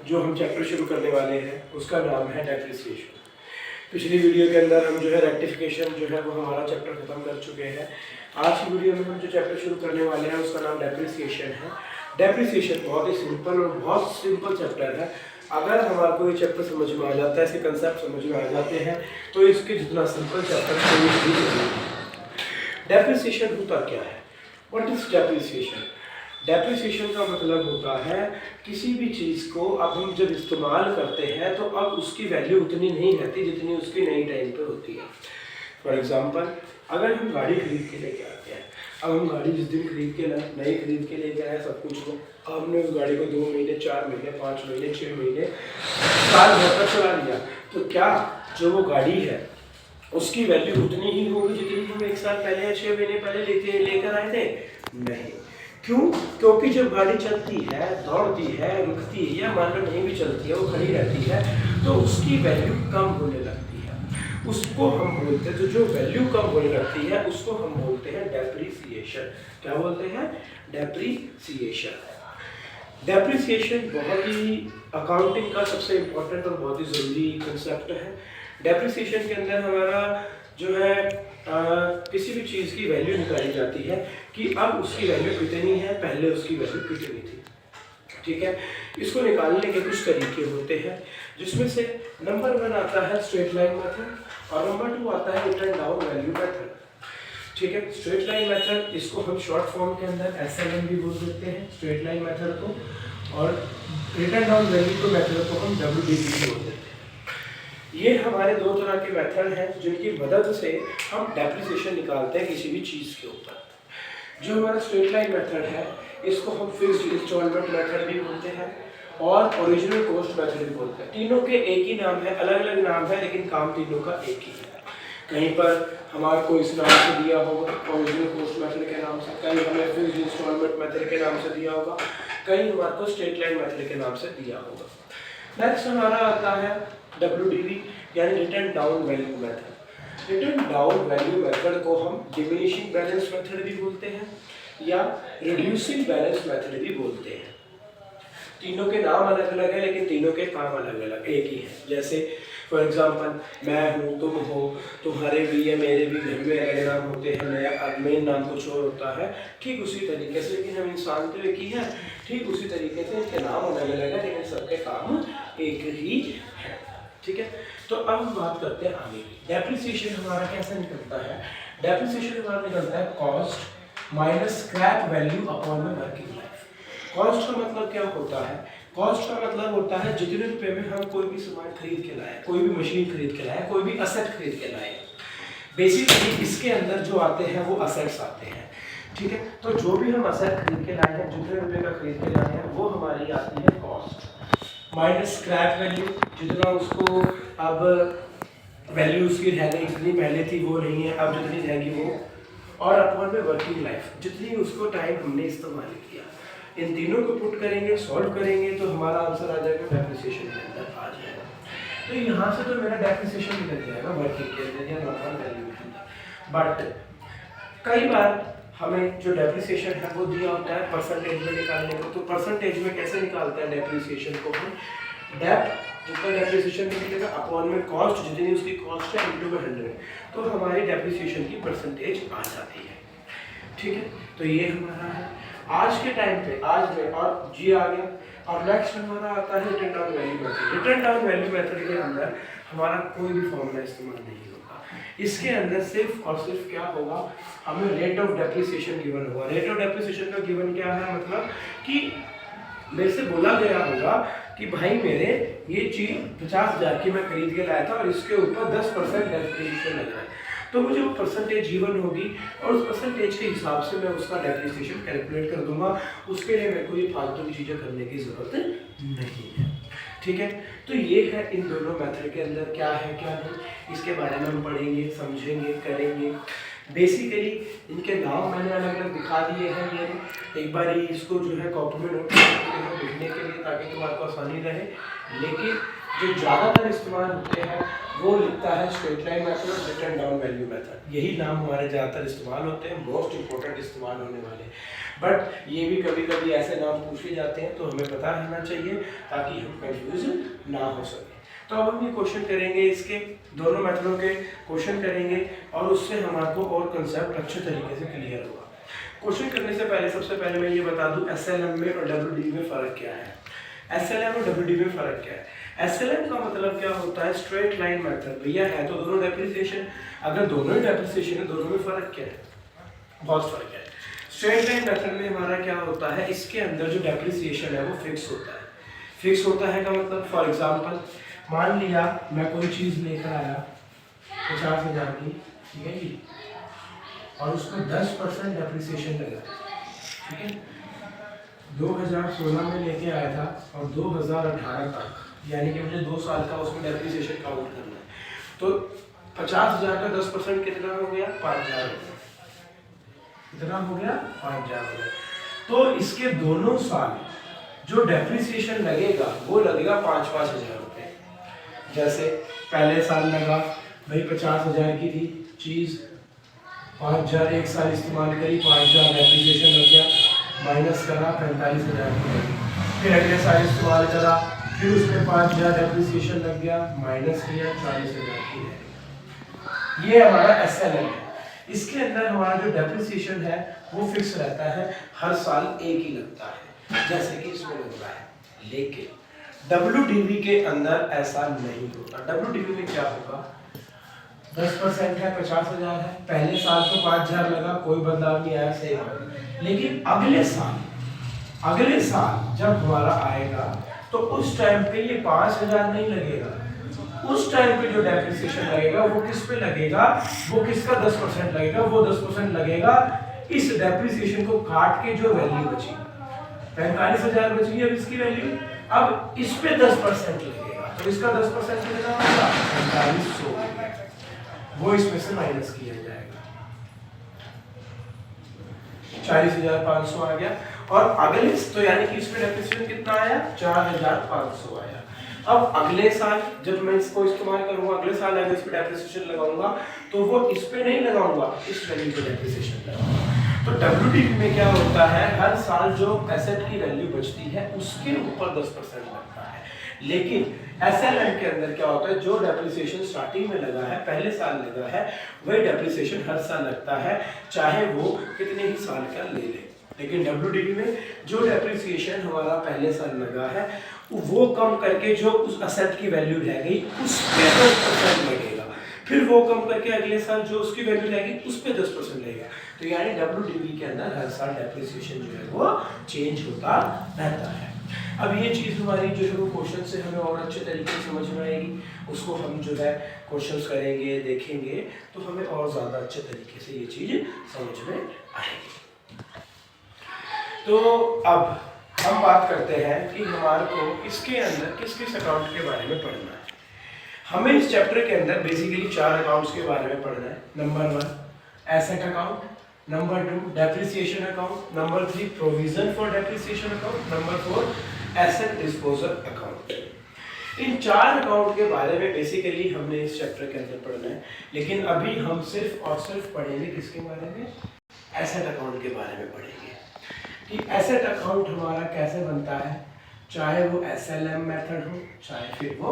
जो हम चैप्टर शुरू करने वाले हैं उसका नाम है डेप्रिसिएशन। पिछली वीडियो के अंदर हम जो है रेक्टिफिकेशन जो है वो हमारा चैप्टर खत्म कर चुके हैं। आज की वीडियो में हम जो चैप्टर शुरू करने वाले हैं उसका नाम डेप्रिसिएशन है। डेप्रिसिएशन बहुत ही सिंपल और बहुत सिंपल चैप्टर है। अगर हमारे को ये चैप्टर समझ में आ जाता है, इसके कंसेप्ट समझ में आ जाते हैं, तो इसके जितना सिंपल चैप्टर कोई भी नहीं है। डेप्रिसिएशन होता क्या है? What is depreciation? डेप्रिसिएशन का मतलब होता है किसी भी चीज़ को अब हम जब इस्तेमाल करते हैं तो अब उसकी वैल्यू उतनी नहीं रहती जितनी उसकी नई टाइम पे होती है। फॉर एग्जांपल, अगर हम गाड़ी खरीद के लेके आते हैं, अब हम गाड़ी जिस दिन खरीद के नई खरीद के लेके आए, सब कुछ हो, हमने उस गाड़ी को 2 महीने, 4 महीने, 5 महीने, 6 महीने, साल भर तक चला लिया, तो क्या जो वो गाड़ी है उसकी वैल्यू उतनी ही होगी जितनी हम 1 साल पहले या 6 महीने पहले लेकर आए थे? नहीं। क्यों? क्योंकि जब गाड़ी चलती है, दौड़ती है, रुकती है, या मान लो नहीं भी चलती है, वो खड़ी रहती है, तो उसकी वैल्यू कम होने लगती है। उसको हम बोलते हैं, तो जो वैल्यू कम होने लगती है उसको हम बोलते हैं डेप्रिसिएशन। क्या बोलते हैं? डेप्रिसिएशन। डेप्रिसिएशन बहुत ही अकाउंटिंग का सबसे इम्पोर्टेंट और बहुत ही ज़रूरी कंसेप्ट है। डेप्रिसिएशन के अंदर हमारा जो है किसी भी चीज़ की वैल्यू निकाली जाती है कि अब उसकी वैल्यू कितनी है, पहले उसकी वैल्यू कितनी थी। ठीक है, इसको निकालने के कुछ तरीके होते हैं, जिसमें से नंबर 1 आता है स्ट्रेट लाइन मेथड और नंबर 2 आता है रिटर्न डाउन वैल्यू मेथड। ठीक है, स्ट्रेट लाइन मेथड, इसको हम शॉर्ट फॉर्म के अंदर SLM भी बोल देते हैं स्ट्रेट लाइन मेथड को, और रिटर्न डाउन वैल्यू को मेथड को हम WDV बोल देते हैं। ये हमारे 2 तरह के मेथड हैं जिनकी मदद से हम डेप्रिसिएशन निकालते हैं किसी भी चीज़ के ऊपर। जो हमारा स्ट्रेट लाइन मेथड है इसको हम फिक्स्ड इंस्टॉलमेंट मेथड भी बोलते हैं और ओरिजिनल कॉस्ट मेथड भी बोलते हैं। तीनों के एक ही नाम है, अलग अलग नाम है, लेकिन काम तीनों का एक ही है। कहीं पर हमारे को इस नाम से दिया होगा ओरिजिनल कॉस्ट मेथड के नाम से, कहीं हमें फिक्स्ड इंस्टॉलमेंट मेथड के नाम से दिया होगा, कहीं हमारे को स्ट्रेट लाइन मेथड के नाम से दिया होगा। नेक्स्ट हमारा आता है WDV यानी return down value method. Return down value method को हम डिमिनिशिंग बैलेंस मेथड भी बोलते हैं या रिड्यूसिंग बैलेंस मेथड भी बोलते हैं। तीनों के नाम अलग अलग है लेकिन तीनों के काम अलग अलग एक ही है। जैसे फॉर एग्जांपल, मैं हूँ, तुम हो, तुम्हारे भी या मेरे भी घर में अलग नाम होते हैं, नया मेन नाम कुछ और होता है। ठीक उसी तरीके से, लेकिन हम इंसान तो एक ही हैं, ठीक उसी तरीके से इनके नाम अलग अलग है लेकिन सबके काम एक ही है। ठीक है, तो अब हम बात करते हैं आगे की। डेप्रिसिएशन हमारा कैसे निकलता है? डेप्रिसिएशन हमारा निकलता है cost minus scrap value upon में वर्किंग लाइफ। कॉस्ट का मतलब क्या होता है? कॉस्ट का मतलब होता है जितने रुपए में हम कोई भी सामान खरीद के लाए, कोई भी मशीन खरीद के लाए, कोई भी असेट खरीद के लाए। बेसिकली इसके अंदर जो आते हैं वो असेट्स आते हैं। ठीक है, तो जो भी हम असेट खरीद के लाए हैं, जितने रुपए का खरीद के लाए हैं, वो हमारी आती है कॉस्ट माइनस स्क्रैप वैल्यू, जितना उसको अब वैल्यू उसकी रह गई, जितनी पहले थी वो नहीं है, अब जितनी रहेगी वो, और अपॉन में वर्किंग लाइफ, जितनी उसको टाइम हमने इस्तेमाल किया। इन तीनों को पुट करेंगे, सॉल्व करेंगे तो हमारा आंसर आ जाएगा डेप्रिसिएशन के अंदर आ जाएगा। तो यहाँ से तो मेरा डेप्रिसिएशन निकल जाएगा वर्किंग के अंदर या नॉर्मल वैल्यू के अंदर। बट कई बार हमें जो डेप्रिसिएशन है वो दिया होता है परसेंटेज में निकालने को। तो परसेंटेज में कैसे निकालते हैं डेप्रिसिएशन को? हम जितना डेप्रिसिएशन निकलेगा अपॉन में कॉस्ट, जितनी उसकी कॉस्ट है इनटू 100, तो हमारी डेप्रिसिएशन की परसेंटेज आ जाती है। ठीक है, तो ये हमारा है आज के टाइम पे, आज में, और जी आ गया। और नेक्स्ट हमारा आता है return down value method. Return down value method के अंदर हमारा कोई भी फॉर्मूला इस्तेमाल नहीं होगा। इसके अंदर सिर्फ और सिर्फ क्या होगा, हमें रेट ऑफ डेप्रिसिएशन गिवन होगा। रेट ऑफ डेप्रिसिएशन का गिवन क्या है? मतलब कि मेरे से बोला गया होगा कि भाई मेरे ये चीज़ 50,000 की मैं खरीद के लाया था और इसके ऊपर 10% डेप्रिसिएशन लग रहा है, तो मुझे वो परसेंटेज गिवन होगी और उस परसेंटेज के हिसाब से मैं उसका डेप्रिसिएशन कैलकुलेट कर दूंगा। उसके लिए मेरे को ये फालतू की चीज़ें करने की ज़रूरत नहीं है। ठीक है, तो ये है इन दोनों मेथड के अंदर क्या है क्या नहीं, इसके बारे में हम पढ़ेंगे, समझेंगे, करेंगे। बेसिकली इनके नाम मैंने अलग अलग दिखा दिए हैं। ये एक बार इसको जो है कॉपी में नोट लिखने के लिए, ताकि तुम्हारे को आसानी रहे। लेकिन जो ज़्यादातर इस्तेमाल होते हैं वो लिखता है स्ट्रेट लाइन मेथड और रिटर्न डाउन वैल्यू मेथड। यही नाम हमारे ज़्यादातर इस्तेमाल होते हैं, मोस्ट इंपॉर्टेंट इस्तेमाल होने वाले। बट ये भी कभी कभी ऐसे नाम पूछे जाते हैं तो हमें पता रहना चाहिए ताकि हम कंफ्यूज ना हो सके। तो अब हम ये क्वेश्चन करेंगे, इसके दोनों मेथडों के क्वेश्चन करेंगे और उससे हमारे और कंसेप्ट अच्छे तरीके से क्लियर होगा। क्वेश्चन करने से पहले सबसे पहले मैं ये बता दूं एसएलएम में और डब्ल्यूडी में फ़र्क क्या है। एसएलएम और डब्ल्यूडी में फ़र्क क्या है? एसएलएम का मतलब क्या होता है? Straight line method. भैया है तो दोनों डेप्रिसिएशन, अगर दोनों ही डेप्रिसिएशन है दोनों में फ़र्क क्या है? बहुत फ़र्क है। स्ट्रेट लाइन मेथड में हमारा क्या होता है, इसके अंदर जो डेप्रिसिएशन है वो फिक्स होता है। फिक्स होता है का मतलब फॉर एग्जांपल मान लिया मैं कोई चीज़ लेकर आया 50,000 की, ठीक है जी, और उसमें 10% डेप्रिसिएशन लगा, ठीक है। 2016 में लेके आया था और 2018 तक, यानी कि मुझे 2 साल का उसमें डेप्रिसिएशन काउंट करना है। तो 50,000 का 10% कितना हो गया? 5,000 हो गया। कितना हो गया? 5,000 हो गया। तो इसके दोनों साल जो डेप्रिसिएशन लगेगा वो लगेगा 5,000 रुपये। जैसे पहले साल लगा भाई 50,000 की थी चीज़, 5,000 एक साल इस्तेमाल करी, 5,000 डेप्रिसिएशन लग गया, माइनस करा 45,000 की लगी। फिर अगले साल इस्तेमाल करा, फिर उसमें 5,000 डेप्रिसिएशन लग गया, माइनस किया 40,000 की लगी। ये हमारा एसएलएम है। इसके अंदर हमारा जो डेप्रिसिएशन है वो फिक्स रहता है, हर साल एक ही लगता है जैसे कि इसमें लग रहा है। लेकिन डब्ल्यूडीवी के अंदर ऐसा नहीं होता। डब्ल्यूडीवी में क्या होगा? 10% है, 50,000 है, पहले साल तो 5,000 लगा, कोई बदलाव नहीं आया, सही बात। लेकिन अगले साल जब हमारा आएगा तो उस टाइम पे ये 5,000 नहीं लगेगा। उस टाइम पे जो डेप्रिसिएशन लगेगा वो किस पे लगेगा? वो किसका 10% लगेगा? वो 10% लगेगा इस डेप्रिसिएशन को काट के जो वैल्यू बची, 45,000 बची है अब इसकी वैल्यू, अब इस पे 10% लगेगा। तो इसका 10% कितना होगा? 45,000, वो इसमें से माइनस किया जाएगा, 40,500 आ गया। और अगले तो यानी कि इसमें डेप्रिसिएशन कितना आया? 4,500 आया। अब अगले साल जब मैं इसको इस्तेमाल करूंगा, अगले साल अगर इस पे डेप्रिसिएशन लगाऊंगा तो वो इस पे नहीं लगाऊंगा, इस वैल्यू पे डेप्रिसिएशन लगाऊंगा। तो डब्ल्यूडीवी में क्या होता है, हर साल जो एसेट की वैल्यू बचती है उसके ऊपर 10% लगता है। लेकिन एसएलएम के अंदर क्या होता है, जो डेप्रिसिएशन स्टार्टिंग में लगा है, पहले साल लगा है, वही डेप्रिसिएशन हर साल लगता है, चाहे वो कितने ही साल का ले ले। लेकिन डब्ल्यूडीवी में जो डेप्रिसिएशन हमारा पहले साल लगा है वो कम करके जो उस एसेट की वैल्यू रह गई उस पे 10% लगेगा, फिर वो कम करके अगले साल जो उसकी वैल्यू रहेगी उस पे 10% लगेगा। तो यानी डब्ल्यूडीवी के अंदर हर साल डेप्रिसिएशन जो है वो चेंज होता रहता है। अब ये चीज़ हमारी जो है वो क्वेश्चन से हमें और अच्छे तरीके से समझ में आएगी, उसको हम जो है क्वेश्चंस करेंगे, देखेंगे तो हमें और ज़्यादा अच्छे तरीके से ये चीज़ समझ में आएगी। तो अब हम बात करते हैं कि हमारे को इसके अंदर किस किस अकाउंट के बारे में पढ़ना है। हमें इस चैप्टर के अंदर बेसिकली 4 अकाउंट्स के बारे में पढ़ना है। Number 1 asset account, number 2 depreciation account, number 3 provision for depreciation account, number 4 asset disposal account. In 4 account के बारे में बेसिकली हमने इस चैप्टर के अंदर पढ़ना है। लेकिन अभी हम सिर्फ और सिर्फ पढ़ेंगे किसके बारे में? एसेट अकाउंट के बारे में पढ़ेंगे कि एसेट अकाउंट हमारा कैसे बनता है, चाहे वो एसएलएम मेथड हो चाहे फिर वो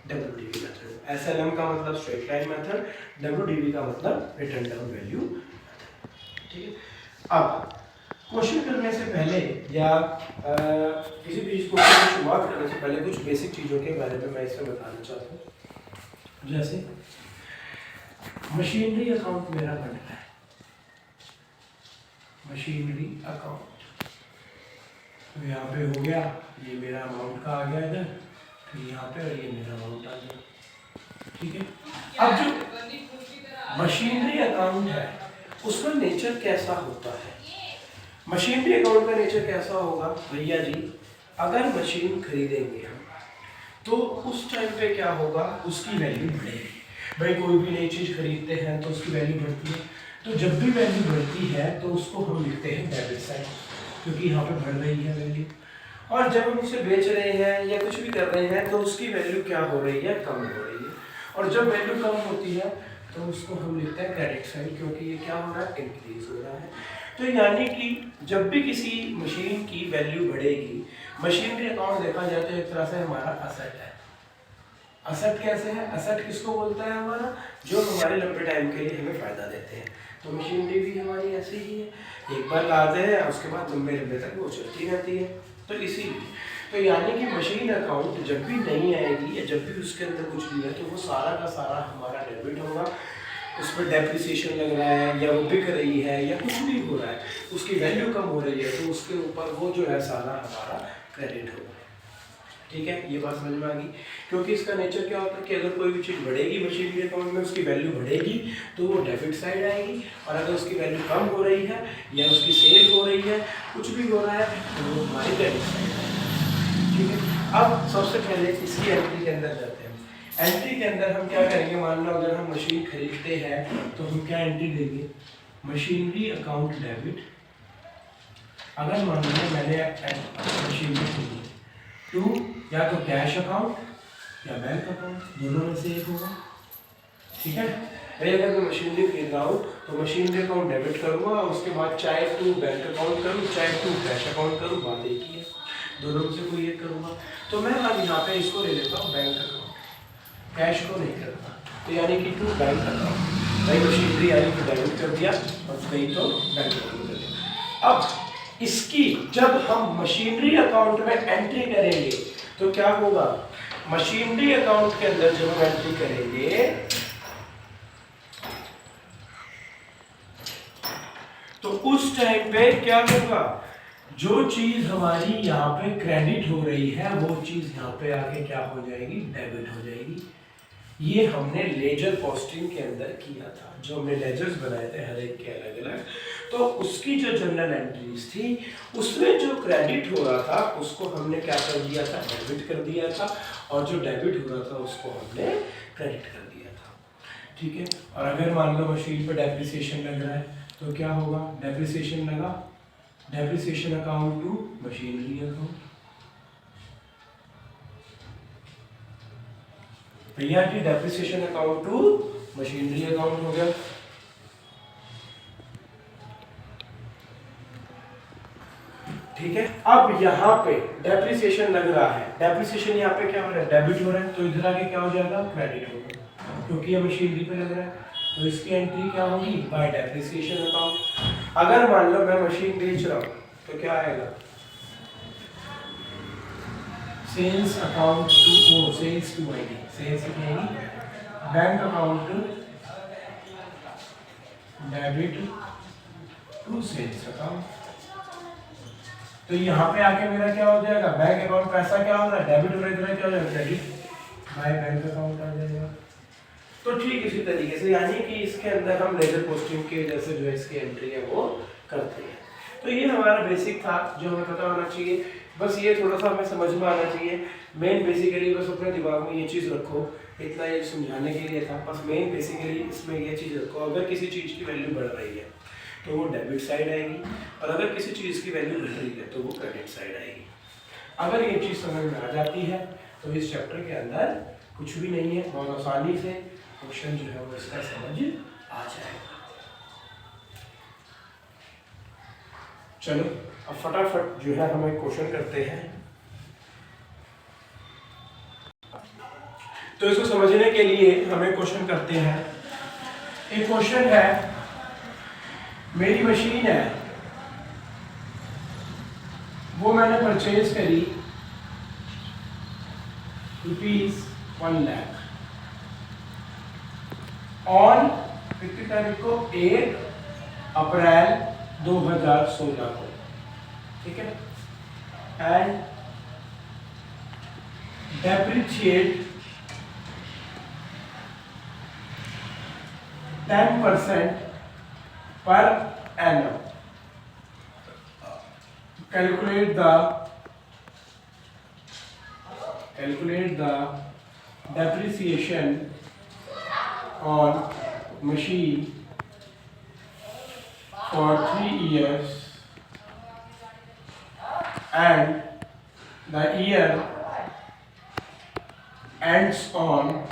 डब्ल्यूडीवी मेथड हो। एसएलएम का मतलब स्ट्रेट लाइन मेथड, डब्ल्यूडीवी का मतलब रिटर्न डाउन वैल्यू मेथड। ठीक है। अब क्वेश्चन करने से पहले या किसी भी क्वेश्चन की शुरुआत करने से पहले कुछ बेसिक चीज़ों के बारे में मैं इसमें बताना चाहता हूँ। जैसे मशीनरी अकाउंट मेरा बन रहा है, मशीनरी अकाउंट तो यहाँ पे हो गया, ये मेरा अमाउंट का आ गया इधर, फिर यहाँ पे और ये मेरा अमाउंट आ गया। ठीक है। अब जो मशीनरी अकाउंट है उसका नेचर कैसा होता है? मशीनरी अकाउंट का नेचर कैसा होगा भैया जी? अगर मशीन खरीदेंगे हम तो उस टाइम पे क्या होगा, उसकी वैल्यू बढ़ेगी। भाई कोई भी नई चीज़ खरीदते हैं तो उसकी वैल्यू बढ़ती है, तो जब भी वैल्यू बढ़ती है तो उसको हम लिखते हैं डेबिट साइड, क्योंकि यहाँ पे बढ़ रही है वैल्यू। और जब हम उसे बेच रहे हैं या कुछ भी कर रहे हैं तो उसकी वैल्यू क्या हो रही है, कम हो रही है। और जब वैल्यू कम होती है तो उसको हम लिखते हैं क्रेडिट साइड, क्योंकि ये क्या हो रहा है, इंक्रीज हो रहा है। तो यानी कि जब भी किसी मशीन की वैल्यू बढ़ेगी, मशीनरी अकाउंट देखा जाए तो एक तरह से हमारा असेट है। असेट कैसे है, असेट किसको बोलता है, हमारा जो हमारे लंबे टाइम के लिए हमें फायदा देते हैं। तो मशीनरी भी हमारी ऐसी ही है, एक बार लाते हैं उसके बाद लंबे लंबे तक वो चलती रहती है। तो इसीलिए तो यानी कि मशीन अकाउंट जब भी नहीं आएगी या जब भी उसके अंदर कुछ नहीं है तो वो सारा का सारा हमारा डेबिट होगा। उस पर डेप्रिसिएशन लग रहा है या वो बिक रही है या कुछ भी हो रहा है, उसकी वैल्यू कम हो रही है तो उसके ऊपर वो जो है सारा हमारा क्रेडिट होगा। ठीक है, ये बात समझ में आ गई। क्योंकि इसका नेचर क्या होता है कि अगर कोई भी चीज़ बढ़ेगी मशीनरी अकाउंट में, उसकी वैल्यू बढ़ेगी तो वो डेबिट साइड आएगी, और अगर उसकी वैल्यू कम हो रही है या उसकी सेल हो रही है, कुछ भी हो रहा है, तो वो हमारी क्रेडिट साइड आएगी। ठीक है, अब सबसे पहले इसकी एंट्री के अंदर जाते हैं। एंट्री के अंदर हम क्या करेंगे, मान लो अगर हम मशीन खरीदते हैं तो हम क्या एंट्री देंगे, मशीनरी अकाउंट डेबिट। अगर मान लो मैंने मशीनरी खरीदी टू या तो कैश अकाउंट या बैंक अकाउंट, दोनों में से एक होगा। ठीक है, भाई अगर मैं मशीनरी खरीद रहा हूँ तो मशीनरी अकाउंट डेबिट करूँगा, और उसके बाद चाहे टू बैंक अकाउंट करूँ चाहे टू कैश अकाउंट करूँ, बात एक ही है, दोनों में से कोई एक करूँगा। तो मैं अब यहाँ पे इसको ले लेता हूँ बैंक अकाउंट, कैश को नहीं करता। तो यानी कि टू बैंक अकाउंट, भाई मशीनरी आई तो डेबिट कर दिया और गई तो बैंक अकाउंट कर दिया। अब इसकी जब हम मशीनरी अकाउंट में एंट्री करेंगे तो क्या होगा, मशीनरी अकाउंट के अंदर जब हम एंट्री करेंगे तो उस टाइम पे क्या होगा, जो चीज हमारी यहाँ पे क्रेडिट हो रही है वो चीज यहाँ पे आके क्या हो जाएगी, डेबिट हो जाएगी। ये हमने लेजर पोस्टिंग के अंदर किया था, जो हमने लेजर्स बनाए थे हर एक के अलग अलग, तो उसकी जो जनरल एंट्रीज थी उसमें जो क्रेडिट हो रहा था उसको हमने क्या कर दिया था, डेबिट कर दिया था, और जो डेबिट हो रहा था उसको हमने क्रेडिट कर दिया था। ठीक है, और अगर मान लो मशीन पे डेप्रिसिएशन लग रहा है तो क्या होगा, डेप्रिसिएशन लगा, depreciation account to machinery account. भैया की depreciation account to machinery account हो गया। ठीक है, अब यहाँ पे डेप्रिसिएशन लग रहा है, डेप्रिसिएशन यहाँ पे क्या हो रहा है, डेबिट हो रहा है, तो इधर आके क्या हो जाएगा, क्रेडिट होगा, क्योंकि ये मशीनरी पे लग रहा है। तो इसकी एंट्री क्या होगी, बाय डेप्रिसिएशन अकाउंट। अगर मान लो मैं मशीन बेच रहा हूँ तो क्या आएगा, sales account to sales to ID, sales की आएगी, bank account debit to sales account. तो यहाँ पे आके मेरा क्या हो जाएगा, बैंक अकाउंट पैसा क्या हो रहा है, डेबिट हो रहा है, क्या हो जाएगा, क्रेडिट बाय बैंक अकाउंट आ जाएगा। तो ठीक इसी तरीके से, यानी कि इसके अंदर हम लेजर पोस्टिंग के जैसे जो इसकी एंट्री है वो करते हैं। तो ये हमारा बेसिक था जो हमें पता होना चाहिए, बस ये थोड़ा सा हमें समझ में आना चाहिए। मेन बेसिकली बस अपने दिमाग में ये चीज़ रखो, इतना ये समझाने के लिए था, बस मेन बेसिकली इसमें ये चीज़ रखो, अगर किसी चीज़ की वैल्यू बढ़ रही है तो वो डेबिट साइड आएगी, और अगर किसी चीज़ की वैल्यू घट रही है तो वो क्रेडिट साइड आएगी। अगर ये चीज़ समझ में आ जाती है तो इस चैप्टर के अंदर कुछ भी नहीं है, बहुत आसानी से क्वेश्चन जो है वो इसका समझ आ जाएगा। चलो अब फटाफट जो है हम एक क्वेश्चन करते हैं। तो इसको समझने के लिए हम एक क्वेश्चन करते हैं। एक क्वेश्चन है, मेरी मशीन है वो मैंने परचेज करी ₹1 लाख ऑन कितनी तारीख को, 1 अप्रैल 2016 को, ठीक है, and depreciate 10% per annum. Calculate the depreciation on machine for 3 years and The year ends on